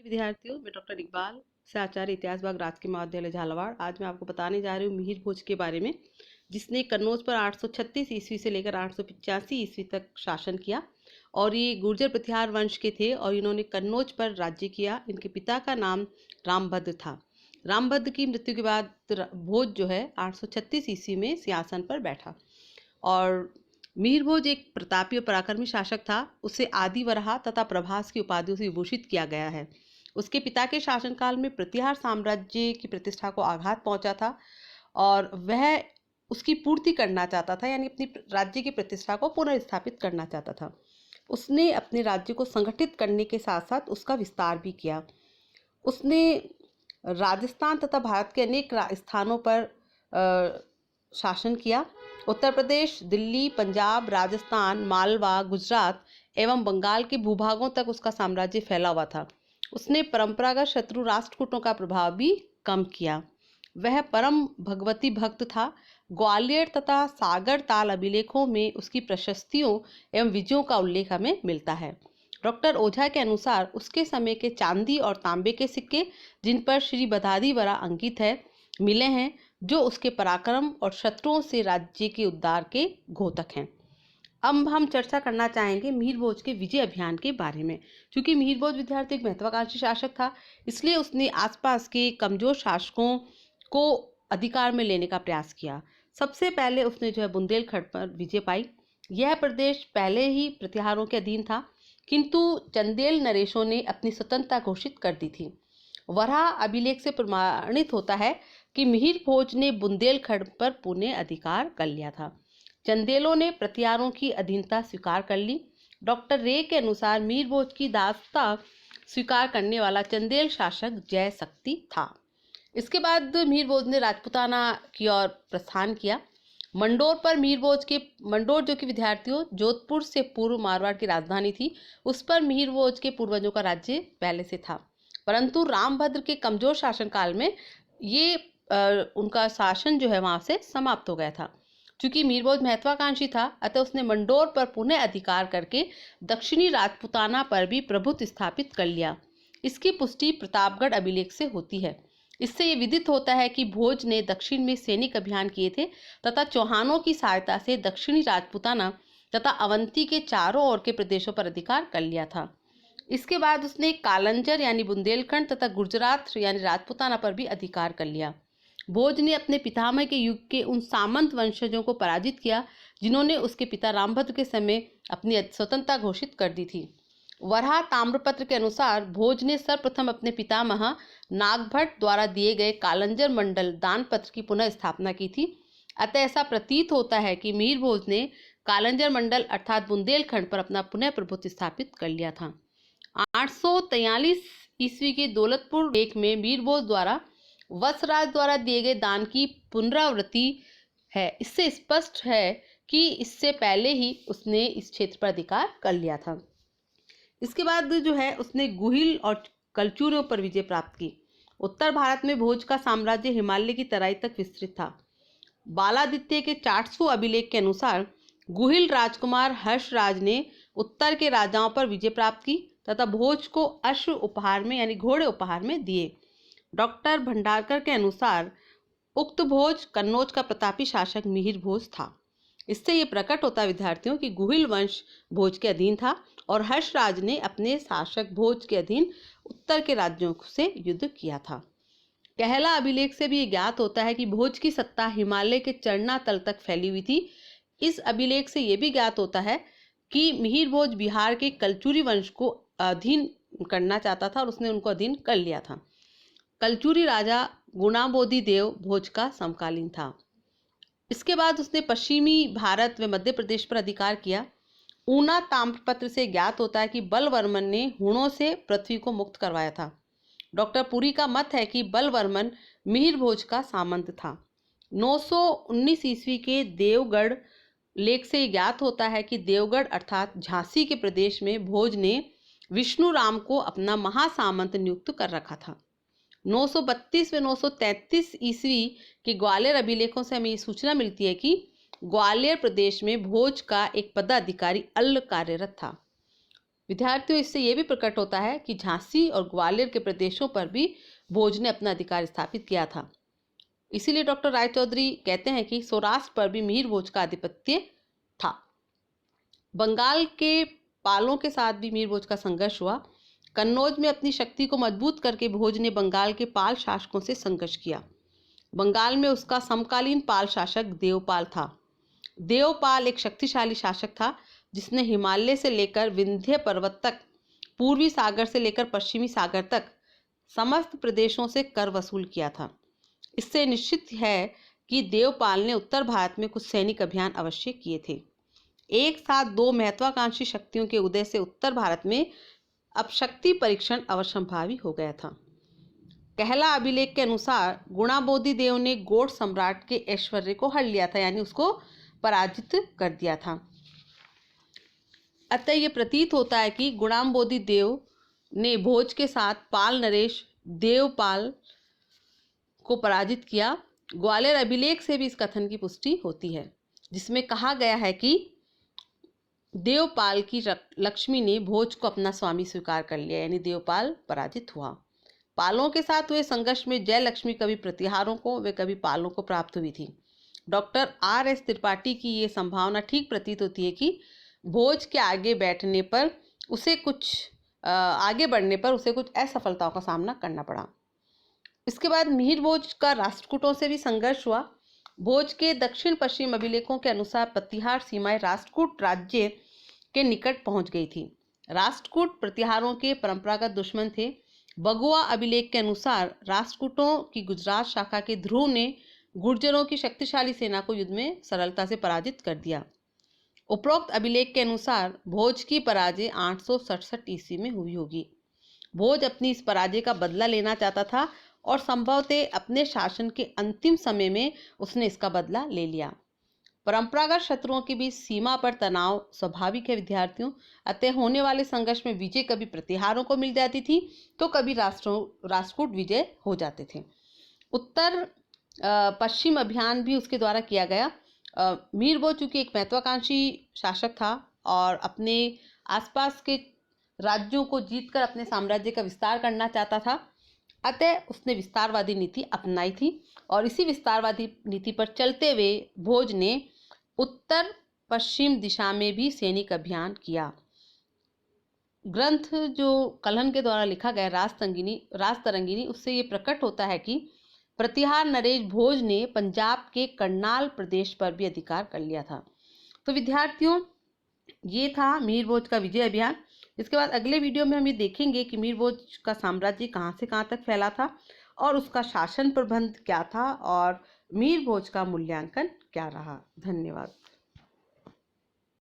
विद्यार्थियों, मैं डॉक्टर इकबाल से आचार्य इतिहास विभाग राजकीय महाविद्यालय झालावाड़। आज मैं आपको बताने जा रही हूँ मिहिर भोज के बारे में, जिसने कन्नौज पर 836 ईस्वी से लेकर 885 ईस्वी तक शासन किया। और ये गुर्जर प्रतिहार वंश के थे और इन्होंने कन्नौज पर राज्य किया। इनके पिता का नाम रामभद्र था। रामभद्र की मृत्यु के बाद भोज जो है 836 ईस्वी में सिंहासन पर बैठा। और मिहिर भोज एक प्रतापी और पराक्रमी शासक था। उसे आदि वराह तथा प्रभास की उपाधियों से विभूषित किया गया है। उसके पिता के शासनकाल में प्रतिहार साम्राज्य की प्रतिष्ठा को आघात पहुंचा था और वह उसकी पूर्ति करना चाहता था, यानी अपनी राज्य की प्रतिष्ठा को पुनर्स्थापित करना चाहता था। उसने अपने राज्य को संगठित करने के साथ साथ उसका विस्तार भी किया। उसने राजस्थान तथा भारत के अनेक स्थानों पर शासन किया। उत्तर प्रदेश, दिल्ली, पंजाब, राजस्थान, मालवा, गुजरात एवं बंगाल के भूभागों तक उसका साम्राज्य फैला हुआ था। उसने परंपरागत शत्रु राष्ट्रकूटों का प्रभाव भी कम किया। वह परम भगवती भक्त था। ग्वालियर तथा सागर ताल अभिलेखों में उसकी प्रशस्तियों एवं विजयों का उल्लेख हमें मिलता है। डॉक्टर ओझा के अनुसार उसके समय के चांदी और तांबे के सिक्के, जिन पर श्री बदादी वरा अंकित है, मिले हैं, जो उसके पराक्रम और शत्रुओं से राज्य के उद्धार के घोतक हैं। अब हम चर्चा करना चाहेंगे मिहिर भोज के विजय अभियान के बारे में। क्योंकि मिहिर भोज विद्यार्थी एक महत्वाकांक्षी शासक था, इसलिए उसने आसपास के कमजोर शासकों को अधिकार में लेने का प्रयास किया। सबसे पहले उसने जो है बुंदेलखंड पर विजय पाई। यह प्रदेश पहले ही प्रतिहारों के अधीन था, किंतु चंदेल नरेशों ने अपनी स्वतंत्रता घोषित कर दी थी। वराह अभिलेख से प्रमाणित होता है कि मिहिर भोज ने बुंदेलखंड पर पुनः अधिकार कर लिया था। चंदेलों ने प्रतिहारों की अधीनता स्वीकार कर ली। डॉक्टर रे के अनुसार मिहिर भोज की दासता स्वीकार करने वाला चंदेल शासक जय शक्ति था। इसके बाद मिहिर भोज ने राजपुताना की ओर प्रस्थान किया। मंडोर पर मिहिर भोज के मंडोर, जो कि विद्यार्थियों जोधपुर से पूर्व मारवाड़ की राजधानी थी, उस पर मिहिर भोज के पूर्वजों का राज्य पहले से था। परंतु रामभद्र के कमजोर शासनकाल में ये उनका शासन जो है वहां से समाप्त हो गया था। चूंकि मिहिर भोज महत्वाकांक्षी था, अतः उसने मंडोर पर पुनः अधिकार करके दक्षिणी राजपुताना पर भी प्रभुत्व स्थापित कर लिया। इसकी पुष्टि प्रतापगढ़ अभिलेख से होती है। इससे ये विदित होता है कि भोज ने दक्षिण में सैनिक अभियान किए थे तथा चौहानों की सहायता से दक्षिणी राजपुताना तथा अवंती के चारों ओर के प्रदेशों पर अधिकार कर लिया था। इसके बाद उसने कालंजर यानी बुंदेलखंड तथा गुजरात यानी राजपुताना पर भी अधिकार कर लिया। भोज ने अपने पितामह के युग के उन सामंत वंशजों को पराजित किया जिन्होंने उसके पिता रामभद्र के समय अपनी स्वतंत्रता घोषित कर दी थी। वराह ताम्रपत्र के अनुसार भोज ने सर्वप्रथम अपने पितामह नागभट्ट द्वारा दिए गए कालंजर मंडल दान पत्र की पुनः स्थापना की थी। अतः ऐसा प्रतीत होता है कि मिहिर भोज ने कालंजर मंडल अर्थात बुंदेलखंड पर अपना पुनः प्रभुत्व स्थापित कर लिया था। 843 ईस्वी के दौलतपुर लेख में मिहिर भोज द्वारा वत्सराज द्वारा दिए गए दान की पुनरावृत्ति है। इससे स्पष्ट है कि इससे पहले ही उसने इस क्षेत्र पर अधिकार कर लिया था। इसके बाद जो है उसने गुहिल और कलचुरियों पर विजय प्राप्त की। उत्तर भारत में भोज का साम्राज्य हिमालय की तराई तक विस्तृत था। बालादित्य के 400 अभिलेख के अनुसार गुहिल राजकुमार हर्षराज ने उत्तर के राजाओं पर विजय प्राप्त की तथा भोज को अश्व उपहार में यानी घोड़े उपहार में दिए। डॉक्टर भंडारकर के अनुसार उक्त भोज कन्नौज का प्रतापी शासक मिहिर भोज था। इससे ये प्रकट होता विद्यार्थियों कि गुहिल वंश भोज के अधीन था और हर्षराज ने अपने शासक भोज के अधीन उत्तर के राज्यों से युद्ध किया था। कहला अभिलेख से भी ज्ञात होता है कि भोज की सत्ता हिमालय के चरना तल तक फैली हुई थी। इस अभिलेख से यह भी ज्ञात होता है कि मिहिर भोज बिहार के कलचुरी वंश को अधीन करना चाहता था और उसने उनको अधीन कर लिया था। कलचुरी राजा गुणाबोधि देव भोज का समकालीन था। इसके बाद उसने पश्चिमी भारत व मध्य प्रदेश पर अधिकार किया। ऊना ताम्रपत्र से ज्ञात होता है कि बलवर्मन ने हुणों से पृथ्वी को मुक्त करवाया था। डॉक्टर पुरी का मत है कि बलवर्मन मिहिर भोज का सामंत था। 919 ईस्वी के देवगढ़ लेख से ज्ञात होता है कि देवगढ़ अर्थात झांसी के प्रदेश में भोज ने विष्णु राम को अपना महासामंत नियुक्त कर रखा था। 932 व 933 ईस्वी के ग्वालियर अभिलेखों से हमें ये सूचना मिलती है कि ग्वालियर प्रदेश में भोज का एक पदाधिकारी अल्ल कार्यरत था। विद्यार्थियों, इससे ये भी प्रकट होता है कि झांसी और ग्वालियर के प्रदेशों पर भी भोज ने अपना अधिकार स्थापित किया था। इसीलिए डॉक्टर रायचौधरी कहते हैं कि सौराष्ट्र पर भी मिहिर भोज का आधिपत्य था। बंगाल के पालों के साथ भी मिहिर भोज का संघर्ष हुआ। कन्नौज में अपनी शक्ति को मजबूत करके भोज ने बंगाल के पाल शासकों से संघर्ष किया। बंगाल में उसका समकालीन पाल शासक देवपाल था। देवपाल एक शक्तिशाली शासक था जिसने हिमालय से लेकर विंध्य पर्वत तक, पूर्वी सागर से लेकर पश्चिमी सागर तक समस्त प्रदेशों से कर वसूल किया था। इससे निश्चित है कि देवपाल ने उत्तर भारत में कुछ सैनिक अभियान अवश्य किए थे। एक साथ दो महत्वाकांक्षी शक्तियों के उदय से उत्तर भारत में अब शक्ति परीक्षण अवश्यंभावी हो गया था। कहला अभिलेख के अनुसार गुणाबोधि देव ने गोड़ सम्राट के ऐश्वर्य को हर लिया था, यानी उसको पराजित कर दिया था। अतः ये प्रतीत होता है कि गुणाबोधि देव ने भोज के साथ पाल नरेश देवपाल को पराजित किया। ग्वालियर अभिलेख से भी इस कथन की पुष्टि होती है, जिसमें कहा गया है कि देवपाल की लक्ष्मी ने भोज को अपना स्वामी स्वीकार कर लिया, यानी देवपाल पराजित हुआ। पालों के साथ हुए संघर्ष में जय लक्ष्मी कभी प्रतिहारों को व कभी पालों को प्राप्त हुई थी। Doctor R.S. त्रिपाठी की ये संभावना ठीक प्रतीत होती है कि भोज के आगे बढ़ने पर उसे कुछ असफलताओं का सामना करना पड़ा। इसके बाद मिहिर भोज का राष्ट्रकूटों से भी संघर्ष हुआ। भोज के दक्षिण पश्चिम अभिलेखों के अनुसार प्रतिहार सीमाएं राष्ट्रकूट राज्य के निकट पहुंच गई थी। राष्ट्रकूट प्रतिहारों के परंपरागत दुश्मन थे। बगुआ अभिलेख के अनुसार राष्ट्रकूटों की गुजरात शाखा के ध्रुव ने गुर्जरों की शक्तिशाली सेना को युद्ध में सरलता से पराजित कर दिया। उपरोक्त अभिलेख के अनुसार भोज की पराजय 867 ईस्वी में हुई होगी। भोज अपनी इस पराजय का बदला लेना चाहता था और संभवतः अपने शासन के अंतिम समय में उसने इसका बदला ले लिया। परंपरागत शत्रुओं के बीच सीमा पर तनाव स्वाभाविक है विद्यार्थियों, अतः होने वाले संघर्ष में विजय कभी प्रतिहारों को मिल जाती थी तो कभी राष्ट्रकूट विजय हो जाते थे। उत्तर पश्चिम अभियान भी उसके द्वारा किया गया। मिहिर भोज चूंकि एक महत्वाकांक्षी शासक था और अपने आसपास के राज्यों को जीतकर अपने साम्राज्य का विस्तार करना चाहता था, अतः उसने विस्तारवादी नीति अपनाई थी और इसी विस्तारवादी नीति पर चलते हुए भोज ने उत्तर पश्चिम दिशा में भी सैनिक अभियान किया। ग्रंथ जो कल्हण के द्वारा लिखा गया राजतरंगिनी, उससे ये प्रकट होता है कि प्रतिहार नरेश भोज ने पंजाब के करनाल प्रदेश पर भी अधिकार कर लिया था। तो विद्यार्थियों, ये था मिहिर भोज का विजय अभियान। इसके बाद अगले वीडियो में हम ये देखेंगे कि मिहिर भोज का साम्राज्य कहाँ से कहाँ तक फैला था और उसका शासन प्रबंध क्या था और मिहिर भोज का मूल्यांकन क्या रहा। धन्यवाद।